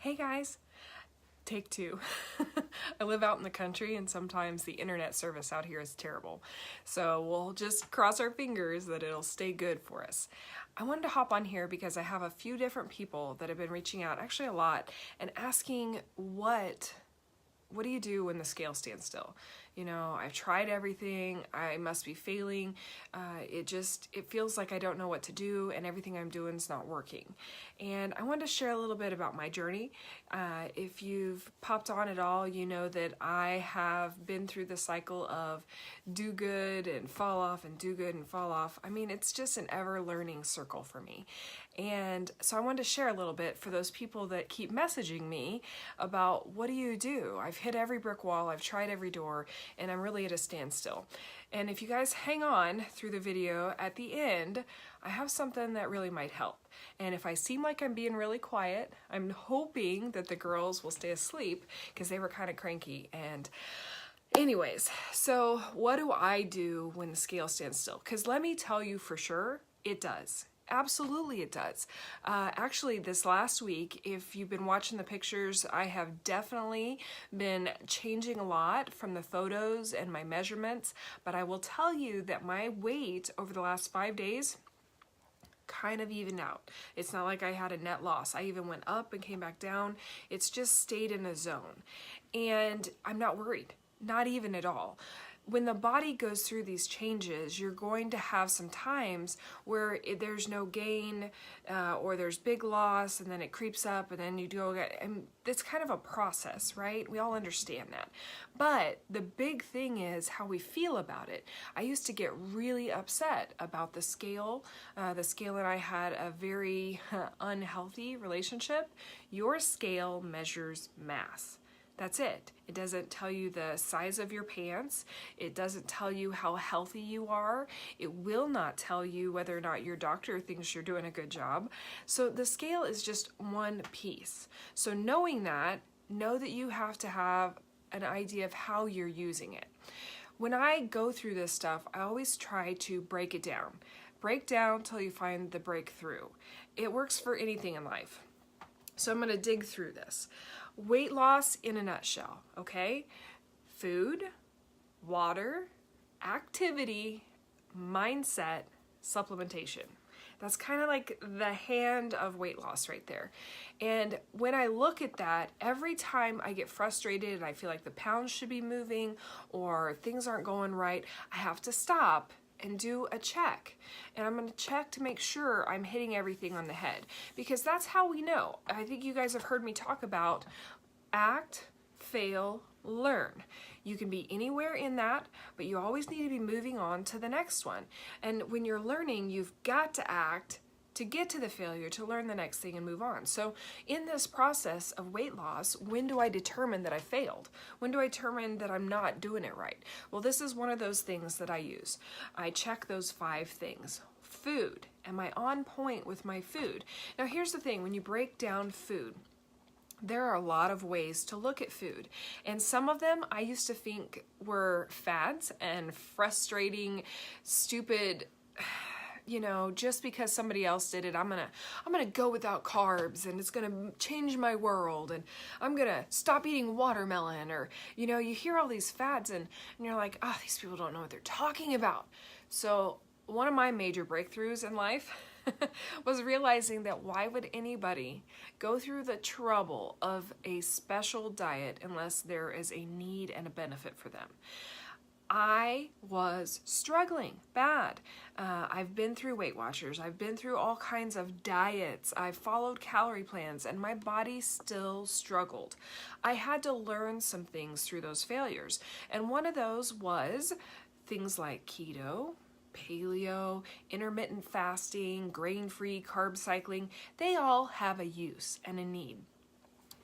Hey guys, take two. I live out in the country and sometimes the internet service out here is terrible. So we'll just cross our fingers that it'll stay good for us. I wanted to hop on here because I have a few different people that have been reaching out, actually a lot, and asking what do you do when the scale stands still? You know, I've tried everything, I must be failing, it feels like I don't know what to do and everything I'm doing is not working. And I wanted to share a little bit about my journey. If you've popped on at all, you know that I have been through the cycle of do good and fall off and do good and fall off. I mean, it's just an ever learning circle for me. And so I wanted to share a little bit for those people that keep messaging me about what do you do? I've hit every brick wall, I've tried every door, and I'm really at a standstill. And if you guys hang on through the video, at the end, I have something that really might help. And if I seem like I'm being really quiet, I'm hoping that the girls will stay asleep because they were kind of cranky. And anyways, so what do I do when the scale stands still? Because let me tell you for sure, it does. Absolutely it does. Actually, this last week, if you've been watching the pictures, I have definitely been changing a lot from the photos and my measurements, but I will tell you that my weight over the last 5 days kind of evened out. It's not like I had a net loss. I even went up and came back down. It's just stayed in a zone. And I'm not worried, not even at all. When the body goes through these changes, you're going to have some times where there's no gain or there's big loss and then it creeps up and then you go again. And it's kind of a process, right? We all understand that. But the big thing is how we feel about it. I used to get really upset about the scale. The scale and I had a very unhealthy relationship. Your scale measures mass. That's it. It doesn't tell you the size of your pants. It doesn't tell you how healthy you are. It will not tell you whether or not your doctor thinks you're doing a good job. So the scale is just one piece. So knowing that, know that you have to have an idea of how you're using it. When I go through this stuff, I always try to break it down. Break down till you find the breakthrough. It works for anything in life. So I'm going to dig through this. Weight loss in a nutshell, okay? Food, water, activity, mindset, supplementation. That's kind of like the hand of weight loss right there. And when I look at that, every time I get frustrated and I feel like the pounds should be moving or things aren't going right, I have to stop and do a check. And I'm gonna check to make sure I'm hitting everything on the head, because that's how we know. I think you guys have heard me talk about act, fail, learn. You can be anywhere in that, but you always need to be moving on to the next one. And when you're learning, you've got to act to get to the failure, to learn the next thing and move on. So in this process of weight loss, when do I determine that I failed? When do I determine that I'm not doing it right? Well, this is one of those things that I use. I check those 5 things. Food. Am I on point with my food? Now here's the thing, when you break down food, there are a lot of ways to look at food, and some of them I used to think were fads and frustrating, stupid, you know, just because somebody else did it, I'm gonna go without carbs and it's gonna change my world and I'm gonna stop eating watermelon, or, you know, you hear all these fads and you're like, oh, these people don't know what they're talking about. So one of my major breakthroughs in life was realizing that why would anybody go through the trouble of a special diet unless there is a need and a benefit for them? I was struggling bad. I've been through Weight Watchers. I've been through all kinds of diets. I've followed calorie plans and my body still struggled. I had to learn some things through those failures. And one of those was things like keto, paleo, intermittent fasting, grain-free, carb cycling. They all have a use and a need.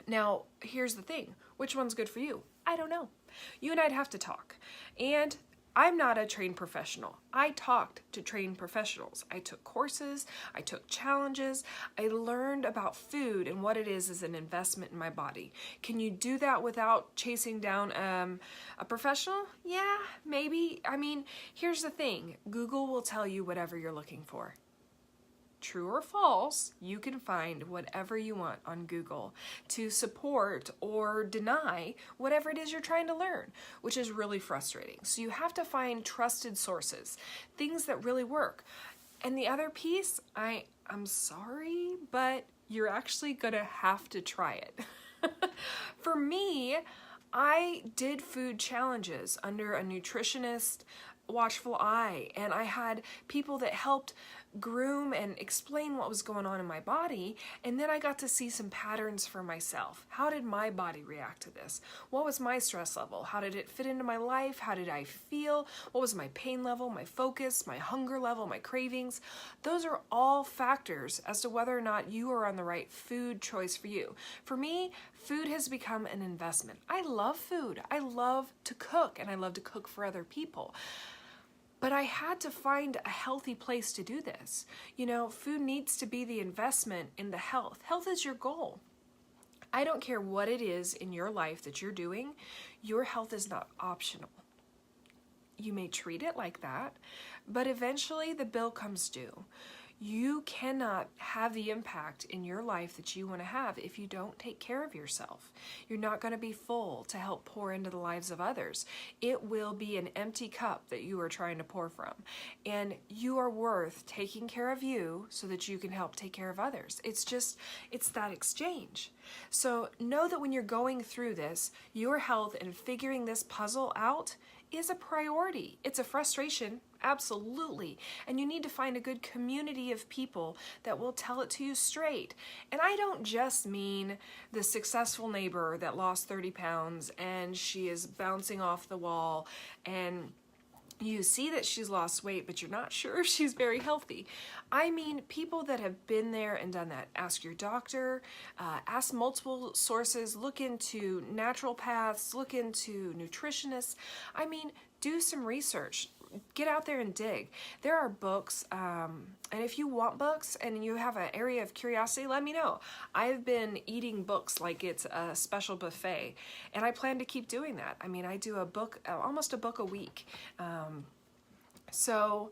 Now, here's the thing. Which one's good for you? I don't know. You and I'd have to talk. And I'm not a trained professional. I talked to trained professionals. I took courses, I took challenges, I learned about food and what it is as an investment in my body. Can you do that without chasing down a professional? Yeah, maybe. I mean, here's the thing. Google will tell you whatever you're looking for. true or false, you can find whatever you want on Google to support or deny whatever it is you're trying to learn, which is really frustrating. So you have to find trusted sources, things that really work. And the other piece, I'm sorry, but you're actually gonna have to try it. For me, I did food challenges under a nutritionist watchful eye, and I had people that helped groom and explain what was going on in my body, and then I got to see some patterns for myself. How did my body react to this? What was my stress level? How did it fit into my life? How did I feel? What was my pain level, my focus, my hunger level, my cravings? Those are all factors as to whether or not you are on the right food choice for you. For me, food has become an investment. I love food. I love to cook, and I love to cook for other people. But I had to find a healthy place to do this. You know, food needs to be the investment in the health. Health is your goal. I don't care what it is in your life that you're doing, your health is not optional. You may treat it like that, but eventually the bill comes due. You cannot have the impact in your life that you want to have if you don't take care of yourself. You're not going to be full to help pour into the lives of others. It will be an empty cup that you are trying to pour from. And you are worth taking care of you so that you can help take care of others. It's that exchange. So know that when you're going through this, your health and figuring this puzzle out is a priority. It's a frustration, absolutely. And you need to find a good community of people that will tell it to you straight. And I don't just mean the successful neighbor that lost 30 pounds and she is bouncing off the wall and you see that she's lost weight, but you're not sure if she's very healthy. I mean people that have been there and done that. Ask your doctor, ask multiple sources, look into naturopaths, look into nutritionists. I mean, do some research. Get out there and dig. There are books, and if you want books and you have an area of curiosity, let me know. I've been eating books like it's a special buffet, and I plan to keep doing that. I mean, I do a book, almost a book a week. So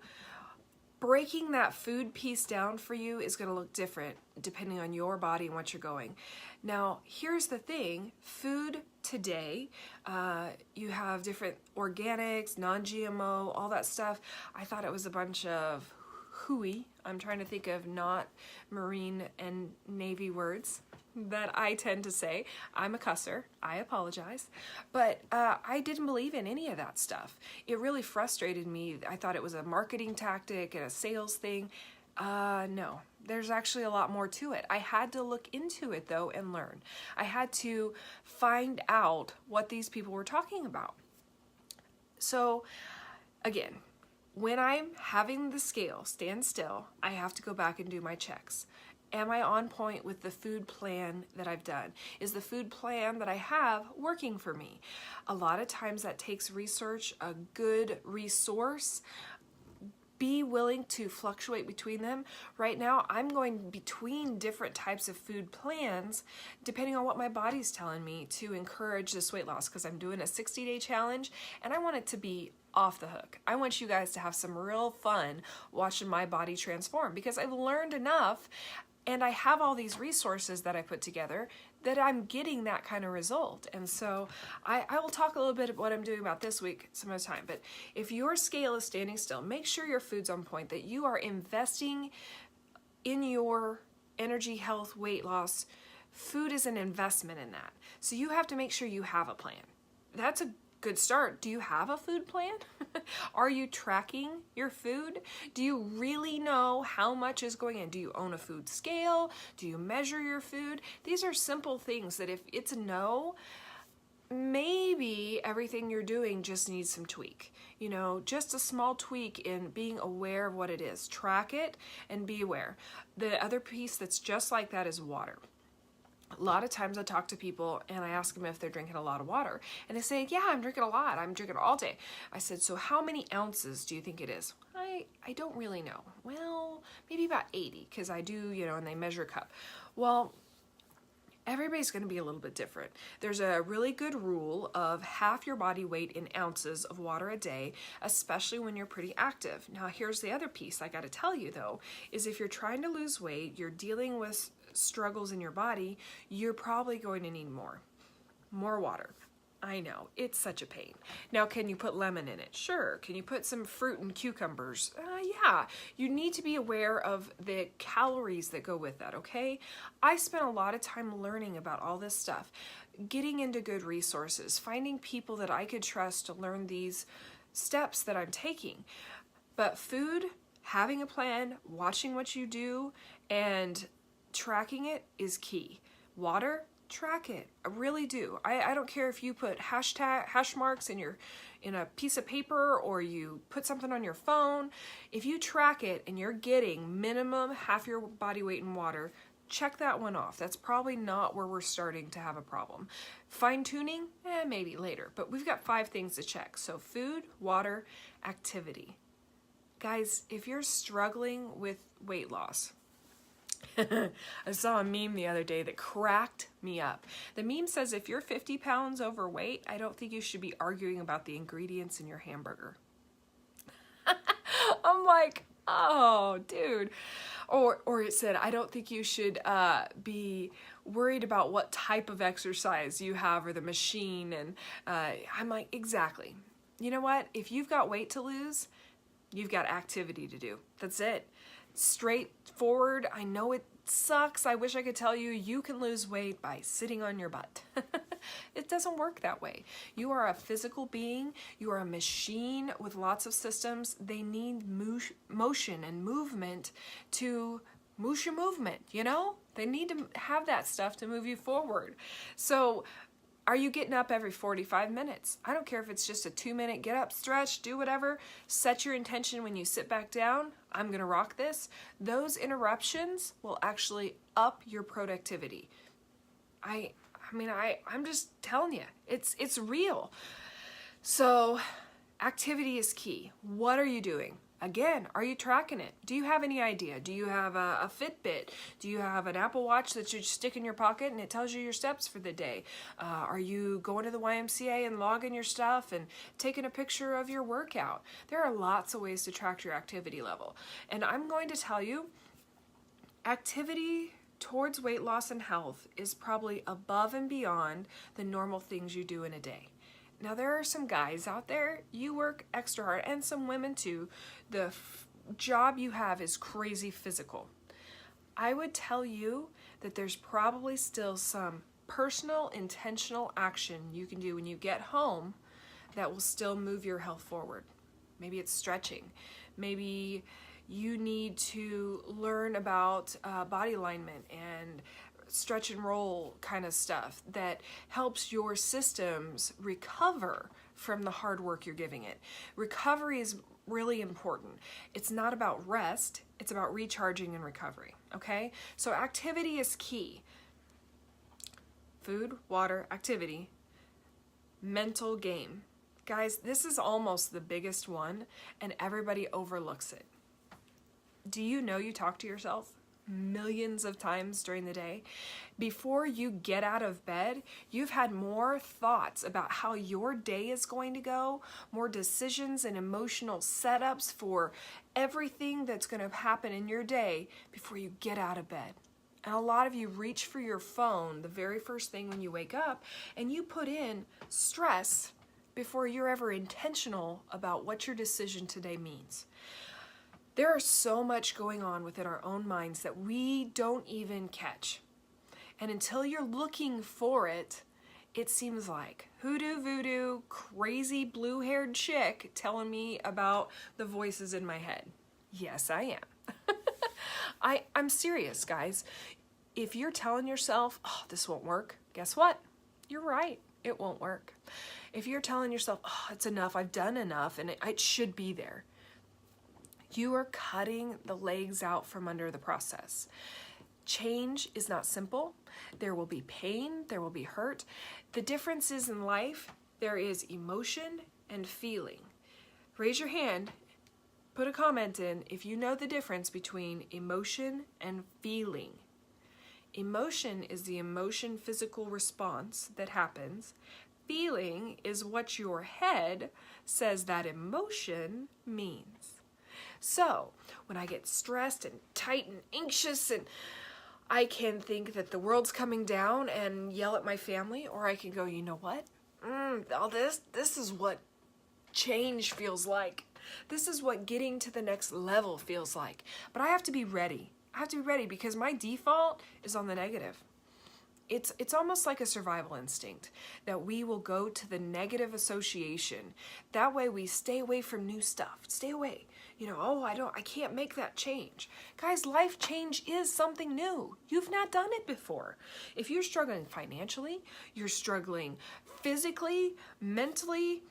breaking that food piece down for you is going to look different depending on your body and what you're going. Now, here's the thing. Food today, you have different organics, non-GMO, all that stuff. I thought it was a bunch of hooey. I'm trying to think of not Marine and Navy words that I tend to say. I'm a cusser. I apologize. But I didn't believe in any of that stuff. It really frustrated me. I thought it was a marketing tactic and a sales thing. No, there's actually a lot more to it. I had to look into it though and learn. I had to find out what these people were talking about. So again, when I'm having the scale stand still, I have to go back and do my checks. Am I on point with the food plan that I've done? Is the food plan that I have working for me? A lot of times that takes research, a good resource. Be willing to fluctuate between them. Right now, I'm going between different types of food plans depending on what my body's telling me to encourage this weight loss, because I'm doing a 60-day challenge and I want it to be off the hook. I want you guys to have some real fun watching my body transform, because I've learned enough and I have all these resources that I put together that I'm getting that kind of result. And so I will talk a little bit about what I'm doing about this week some other time. But if your scale is standing still, make sure your food's on point, that you are investing in your energy, health, weight loss. Food is an investment in that. So you have to make sure you have a plan. That's a good start. Do you have a food plan? Are you tracking your food? Do you really know how much is going in? Do you own a food scale? Do you measure your food? These are simple things that if it's a no, maybe everything you're doing just needs some tweak. You know, just a small tweak in being aware of what it is. Track it and be aware. The other piece that's just like that is water. A lot of times I talk to people and I ask them if they're drinking a lot of water. And they say, yeah, I'm drinking a lot. I'm drinking all day. I said, so how many ounces do you think it is? I don't really know. Well, maybe about 80, because I do, you know, and they measure a cup. Well, Everybody's going to be a little bit different. There's a really good rule of half your body weight in ounces of water a day, especially when you're pretty active. Now, here's the other piece I got to tell you though, is if you're trying to lose weight, you're dealing with struggles in your body, you're probably going to need more water. I know, it's such a pain. Now, can you put lemon in it? Sure. Can you put some fruit and cucumbers? Yeah. You need to be aware of the calories that go with that, okay? I spent a lot of time learning about all this stuff, getting into good resources, finding people that I could trust to learn these steps that I'm taking. But food, having a plan, watching what you do, and tracking it is key. Water, track it. I really do. I don't care if you put hash marks in a piece of paper or you put something on your phone. If you track it and you're getting minimum half your body weight in water, check that one off. That's probably not where we're starting to have a problem. Fine tuning, maybe later, but we've got 5 things to check. So food, water, activity. Guys, if you're struggling with weight loss, I saw a meme the other day that cracked me up. The meme says if you're 50 pounds overweight, I don't think you should be arguing about the ingredients in your hamburger. I'm like, oh, dude. Or it said, I don't think you should be worried about what type of exercise you have or the machine. And I'm like, exactly. You know what? If you've got weight to lose, you've got activity to do. That's it. Straightforward. I know it sucks. I wish I could tell you you can lose weight by sitting on your butt. It doesn't work that way. You are a physical being. You are a machine with lots of systems. They need motion and movement to move your movement, you know? They need to have that stuff to move you forward. So are you getting up every 45 minutes? I don't care if it's just a 2-minute get up, stretch, do whatever. Set your intention when you sit back down. I'm gonna rock this. Those interruptions will actually up your productivity. I'm just telling you, it's real. So activity is key. What are you doing? Again, are you tracking it? Do you have any idea? Do you have a Fitbit? Do you have an Apple Watch that you stick in your pocket and it tells you your steps for the day? Are you going to the YMCA and logging your stuff and taking a picture of your workout? There are lots of ways to track your activity level. And I'm going to tell you, activity towards weight loss and health is probably above and beyond the normal things you do in a day. Now, there are some guys out there, you work extra hard, and some women too. The job you have is crazy physical. I would tell you that there's probably still some personal, intentional action you can do when you get home that will still move your health forward. Maybe it's stretching. Maybe you need to learn about body alignment and stretch and roll kind of stuff that helps your systems recover from the hard work you're giving it. Recovery is really important. It's not about rest, it's about recharging and recovery, okay? So activity is key. Food, water, activity, mental game. Guys, this is almost the biggest one and everybody overlooks it. Do you know you talk to yourself millions of times during the day? Before you get out of bed, you've had more thoughts about how your day is going to go, more decisions and emotional setups for everything that's going to happen in your day before you get out of bed. And a lot of you reach for your phone the very first thing when you wake up, and you put in stress before you're ever intentional about what your decision today means. There is so much going on within our own minds that we don't even catch. And until you're looking for it, it seems like hoodoo voodoo, crazy blue-haired chick telling me about the voices in my head. Yes, I am. I'm serious, guys. If you're telling yourself, oh, this won't work, guess what? You're right, it won't work. If you're telling yourself, oh, it's enough, I've done enough, and it should be there, you are cutting the legs out from under the process. Change is not simple. There will be pain, there will be hurt. The difference is in life, there is emotion and feeling. Raise your hand, put a comment in if you know the difference between emotion and feeling. Emotion is the emotion physical response that happens. Feeling is what your head says that emotion means. So, when I get stressed and tight and anxious, and I can think that the world's coming down and yell at my family, or I can go, you know what? All this is what change feels like. This is what getting to the next level feels like. But I have to be ready. I have to be ready because my default is on the negative. It's almost like a survival instinct that we will go to the negative association. That way we stay away from new stuff. Stay away. You know, I can't make that change. Guys, life change is something new. You've not done it before. If you're struggling financially, you're struggling physically, mentally,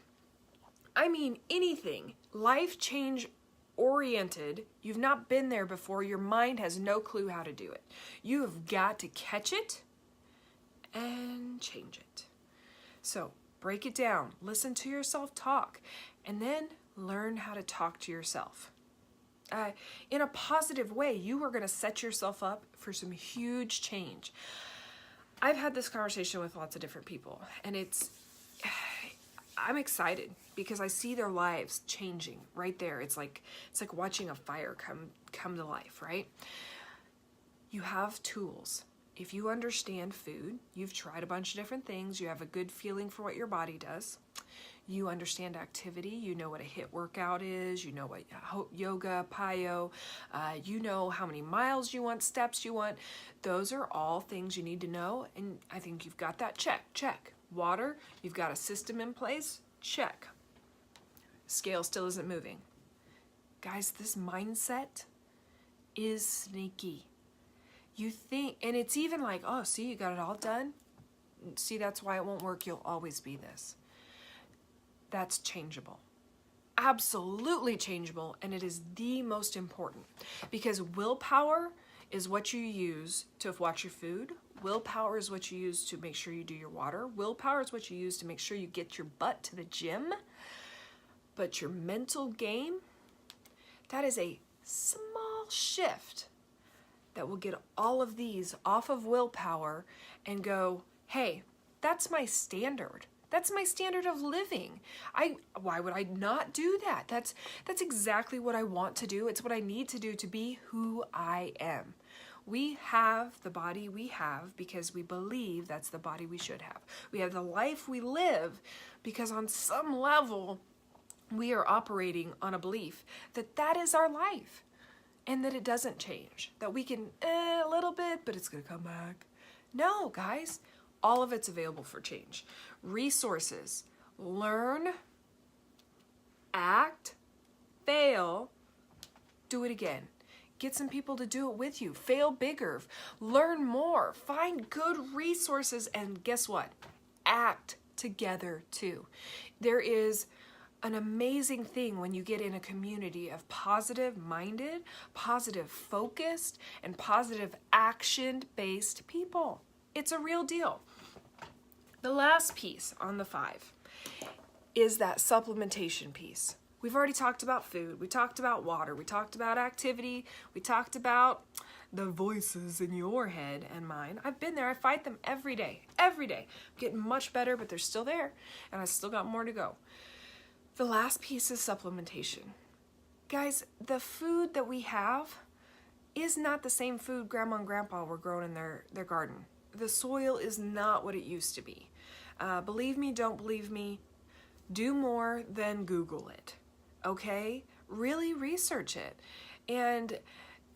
I mean anything, life change oriented, you've not been there before, your mind has no clue how to do it. You have got to catch it and change it. So break it down, listen to yourself talk, and then learn how to talk to yourself. In a positive way, you are going to set yourself up for some huge change. I've had this conversation with lots of different people, and I'm excited because I see their lives changing right there. It's like watching a fire come to life, right? You have tools. If you understand food, you've tried a bunch of different things, you have a good feeling for what your body does, you understand activity, you know what a HIIT workout is, you know what yoga, PiYo, you know how many miles you want, steps you want. Those are all things you need to know, and I think you've got that check. Water, you've got a system in place, check. Scale still isn't moving. Guys, this mindset is sneaky. You think, and it's even like, oh, see, you got it all done? See, that's why it won't work. You'll always be this. That's changeable. Absolutely changeable, and it is the most important because willpower is what you use to watch your food. Willpower is what you use to make sure you do your water. Willpower is what you use to make sure you get your butt to the gym. But your mental game, that is a small shift that will get all of these off of willpower and go, hey, that's my standard. That's my standard of living. Why would I not do that? That's exactly what I want to do. It's what I need to do to be who I am. We have the body we have because we believe that's the body we should have. We have the life we live because on some level we are operating on a belief that that is our life and that it doesn't change. That we can a little bit, but it's going to come back. No, guys, all of it's available for change. Resources, learn, act, fail, do it again. Get some people to do it with you. Fail bigger. Learn more. Find good resources. And guess what? Act together too. There is an amazing thing when you get in a community of positive-minded, positive-focused, and positive action-based people. It's a real deal. The last piece on the 5 is that supplementation piece. We've already talked about food, we talked about water, we talked about activity, we talked about the voices in your head and mine. I've been there, I fight them every day. I'm getting much better, but they're still there, and I still got more to go. The last piece is supplementation. Guys, the food that we have is not the same food Grandma and Grandpa were growing in their garden. The soil is not what it used to be. Believe me, don't believe me, do more than Google it. Okay? Really research it. And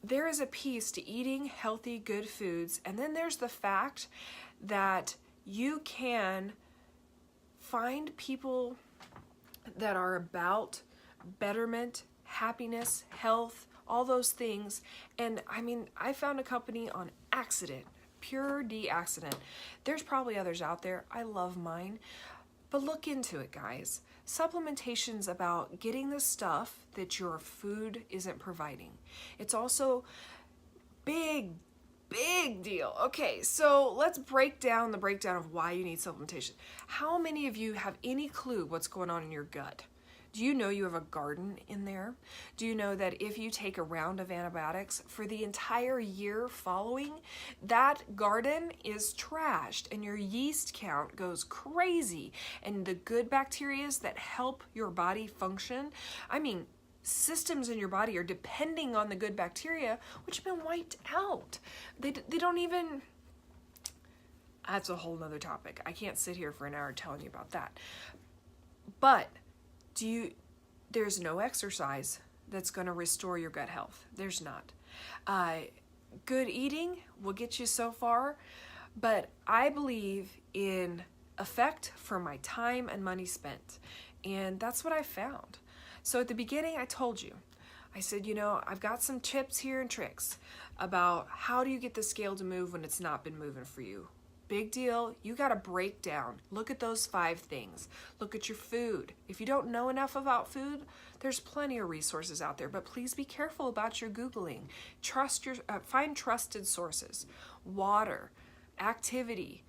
there is a piece to eating healthy, good foods, and then there's the fact that you can find people that are about betterment, happiness, health, all those things. And I mean, I found a company on accident, pure D accident. There's probably others out there. I love mine. But look into it, guys. Supplementation's about getting the stuff that your food isn't providing. It's also big deal. Okay, so let's break down the breakdown of why you need supplementation. How many of you have any clue what's going on in your gut? Do you know you have a garden in there? Do you know that if you take a round of antibiotics for the entire year following, that garden is trashed and your yeast count goes crazy, and the good bacteria that help your body function, I mean, systems in your body are depending on the good bacteria, which have been wiped out. They don't even, that's a whole nother topic. I can't sit here for an hour telling you about that. But there's no exercise that's going to restore your gut health. There's not. Good eating will get you so far, but I believe in effect for my time and money spent. And that's what I found. So at the beginning, I told you, I said, I've got some tips here and tricks about how do you get the scale to move when it's not been moving for you. Big deal. You got to break down. Look at those 5 things. Look at your food. If you don't know enough about food, there's plenty of resources out there, but please be careful about your Googling. Find trusted sources. Water, activity,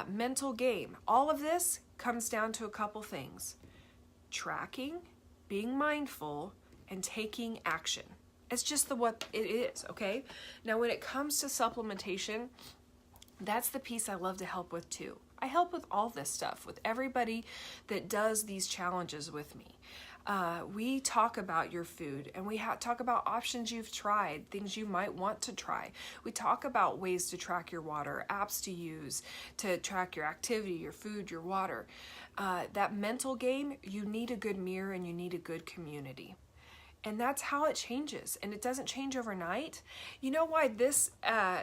mental game. All of this comes down to a couple things. Tracking, being mindful, and taking action. It's just what it is, okay? Now, when it comes to supplementation, that's the piece I love to help with too. I help with all this stuff, with everybody that does these challenges with me. We talk about your food, and we talk about options you've tried, things you might want to try. We talk about ways to track your water, apps to use to track your activity, your food, your water. That mental game, you need a good mirror and you need a good community. And that's how it changes, and it doesn't change overnight. You know why this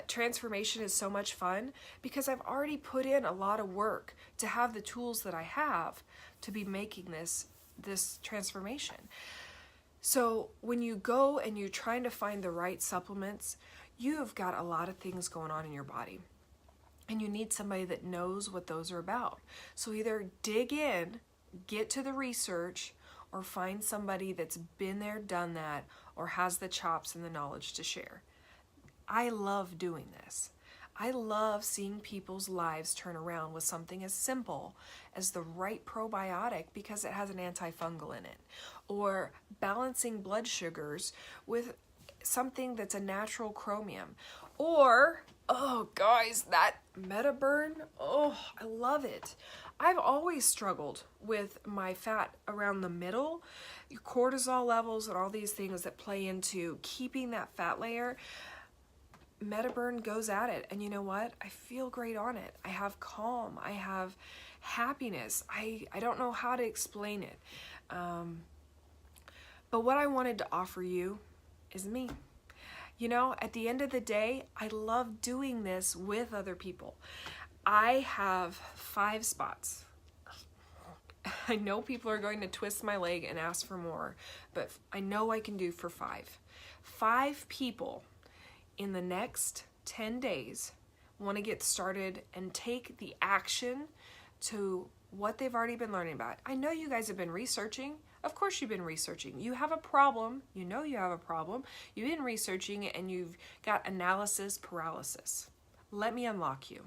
transformation is so much fun? Because I've already put in a lot of work to have the tools that I have to be making this transformation. So when you go and you're trying to find the right supplements, you've got a lot of things going on in your body, and you need somebody that knows what those are about. So either dig in, get to the research, or find somebody that's been there, done that, or has the chops and the knowledge to share. I love doing this. I love seeing people's lives turn around with something as simple as the right probiotic because it has an antifungal in it, or balancing blood sugars with something that's a natural chromium, or, oh guys, that MetaBurn, oh, I love it. I've always struggled with my fat around the middle, cortisol levels and all these things that play into keeping that fat layer. MetaBurn goes at it, and you know what? I feel great on it. I have calm. I have happiness. I don't know how to explain it. But what I wanted to offer you is me. At the end of the day, I love doing this with other people. I have 5 spots. I know people are going to twist my leg and ask for more, but I know I can do for 5. 5 people in the next 10 days want to get started and take the action to what they've already been learning about. I know you guys have been researching. Of course you've been researching. You have a problem. You know you have a problem. You've been researching it, and you've got analysis paralysis. Let me unlock you.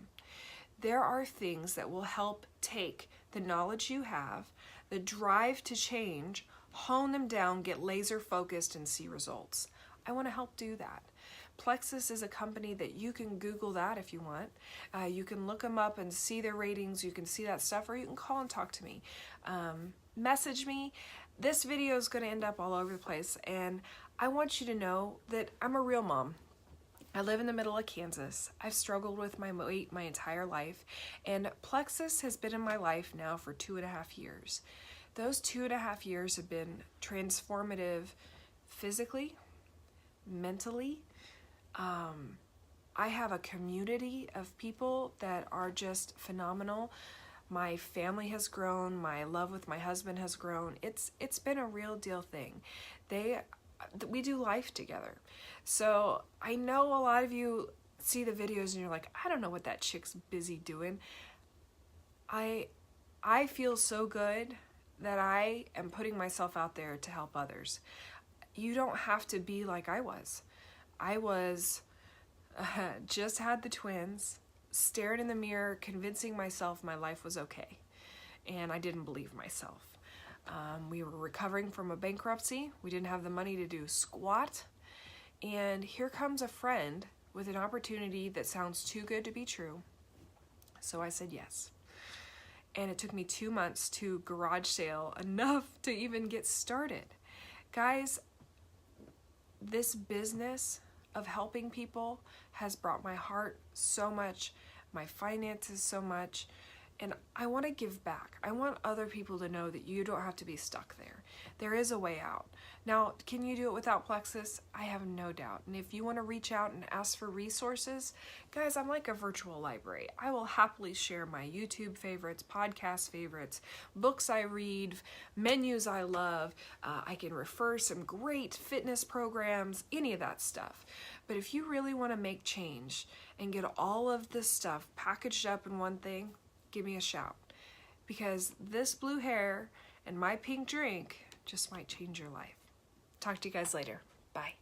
There are things that will help take the knowledge you have, the drive to change, hone them down, get laser focused, and see results. I want to help do that. Plexus is a company that you can Google that if you want. You can look them up and see their ratings. You can see that stuff, or you can call and talk to me. Message me. This video is going to end up all over the place, and I want you to know that I'm a real mom. I live in the middle of Kansas. I've struggled with my weight my entire life, and Plexus has been in my life now for 2.5 years. Those 2.5 years have been transformative physically, mentally. I have a community of people that are just phenomenal. My family has grown. My love with my husband has grown. It's been a real deal thing. We do life together. So I know a lot of you see the videos and you're like, I don't know what that chick's busy doing. I feel so good that I am putting myself out there to help others. You don't have to be like I was. I was just had the twins, stared in the mirror, convincing myself my life was okay. And I didn't believe myself. We were recovering from a bankruptcy. We didn't have the money to do squat. And here comes a friend with an opportunity that sounds too good to be true. So I said yes. And it took me 2 months to garage sale enough to even get started. Guys, this business of helping people has brought my heart so much, my finances so much, and I want to give back. I want other people to know that you don't have to be stuck there. There is a way out. Now, can you do it without Plexus? I have no doubt. And if you want to reach out and ask for resources, guys, I'm like a virtual library. I will happily share my YouTube favorites, podcast favorites, books I read, menus I love. I can refer some great fitness programs, any of that stuff. But if you really want to make change and get all of this stuff packaged up in one thing, give me a shout. Because this blue hair and my pink drink just might change your life. Talk to you guys later. Bye.